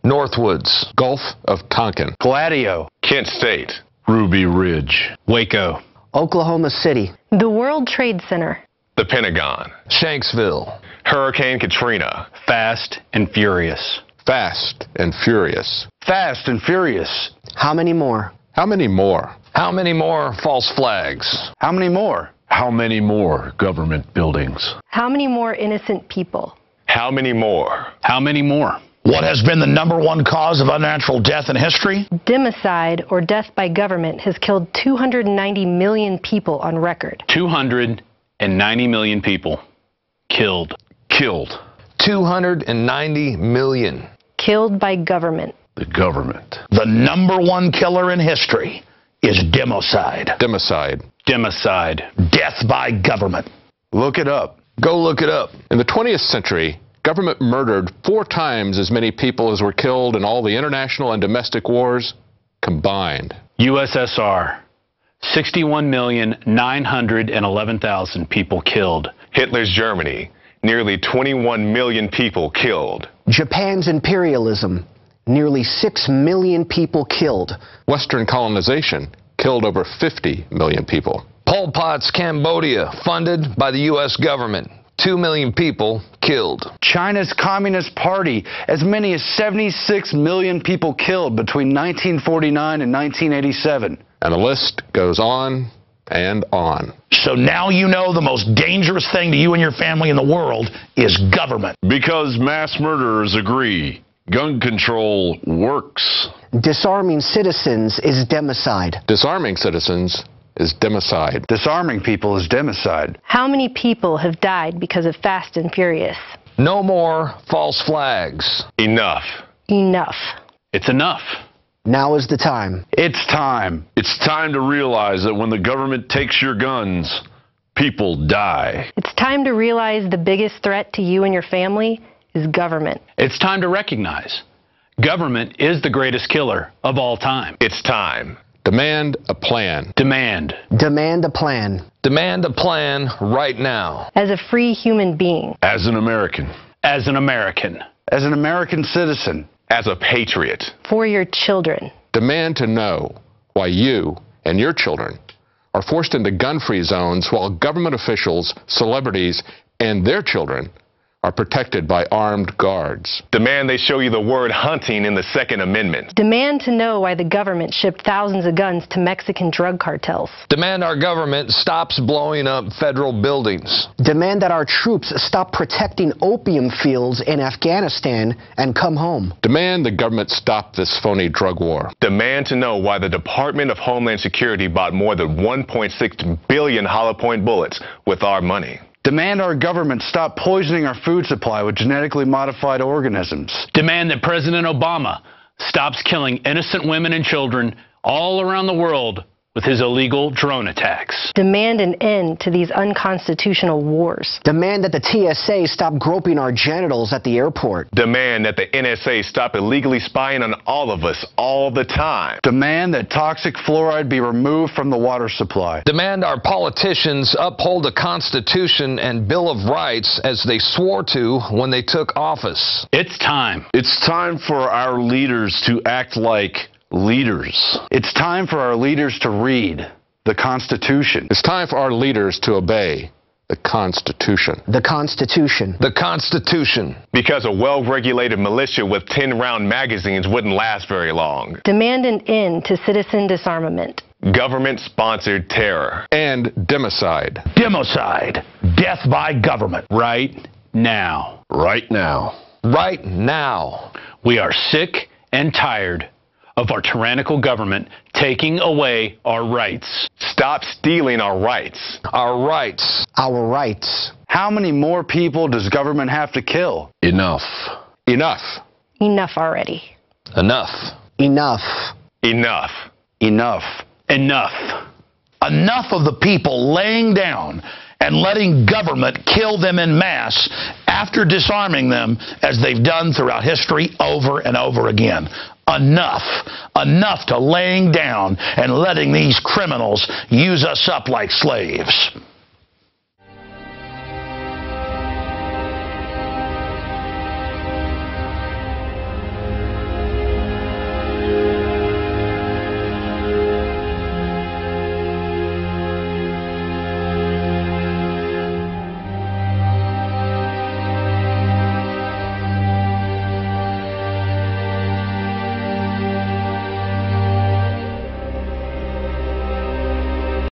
Northwoods, Gulf of Tonkin, Gladio, Kent State, Ruby Ridge, Waco, Oklahoma City, the World Trade Center, the Pentagon, Shanksville, Hurricane Katrina, Fast and Furious. Fast and Furious. Fast and Furious. How many more? How many more? How many more false flags? How many more? How many more government buildings? how many more innocent people? how many more? How many more? What has been the #1 cause of unnatural death in history? Democide, or death by government, has killed 290 million people on record. 290 million people killed. Killed. 290 million. Killed by government. The government. The #1 killer in history is democide. Democide. Democide. Death by government. Look it up. Go look it up. In the 20th century, government murdered 4 times as many people as were killed in all the international and domestic wars combined. USSR. 61,911,000 people killed. Hitler's Germany, nearly 21 million people killed. Japan's imperialism, nearly 6 million people killed. Western colonization killed over 50 million people. Pol Pot's Cambodia, funded by the U.S. government. 2 million people killed. China's Communist Party, as many as 76 million people killed between 1949 and 1987. And the list goes on and on. So now you know the most dangerous thing to you and your family in the world is government. Because mass murderers agree. Gun control works. Disarming citizens is democide. Disarming citizens is democide. Disarming people is democide. How many people have died because of Fast and Furious? No more false flags. Enough. Enough. It's enough. Now is the time. It's time. It's time to realize that when the government takes your guns, people die. It's time to realize the biggest threat to you and your family is government. It's time to recognize government is the greatest killer of all time. It's time. Demand a plan. Demand. Demand a plan. Demand a plan right now. As a free human being. As an American. As an American. As an American citizen. As a patriot. For your children. Demand to know why you and your children are forced into gun-free zones while government officials, celebrities, and their children are protected by armed guards. Demand they show you the word hunting in the Second Amendment. Demand to know why the government shipped thousands of guns to Mexican drug cartels. Demand our government stops blowing up federal buildings. Demand that our troops stop protecting opium fields in Afghanistan and come home. Demand the government stop this phony drug war. Demand to know why the Department of Homeland Security bought more than 1.6 billion hollow point bullets with our money. Demand our government stop poisoning our food supply with genetically modified organisms. Demand that President Obama stops killing innocent women and children all around the world with his illegal drone attacks. Demand an end to these unconstitutional wars. Demand that the TSA stop groping our genitals at the airport. Demand that the NSA stop illegally spying on all of us all the time. Demand that toxic fluoride be removed from the water supply. Demand our politicians uphold the Constitution and Bill of Rights as they swore to when they took office. It's time. It's time for our leaders to act like leaders. It's time for our leaders to read the Constitution. It's time for our leaders to obey the Constitution. The Constitution. The Constitution. Because a well-regulated militia with 10-round magazines wouldn't last very long. Demand an end to citizen disarmament. Government-sponsored terror. And democide. Democide. Death by government. Right now. Right now. Right now. We are sick and tired of our tyrannical government taking away our rights. Stop stealing our rights. Our rights. Our rights. How many more people does government have to kill? Enough. Enough. Enough already. Enough. Enough. Enough. Enough. Enough. Enough of the people laying down and letting government kill them en masse after disarming them as they've done throughout history over and over again. Enough. Enough to laying down and letting these criminals use us up like slaves.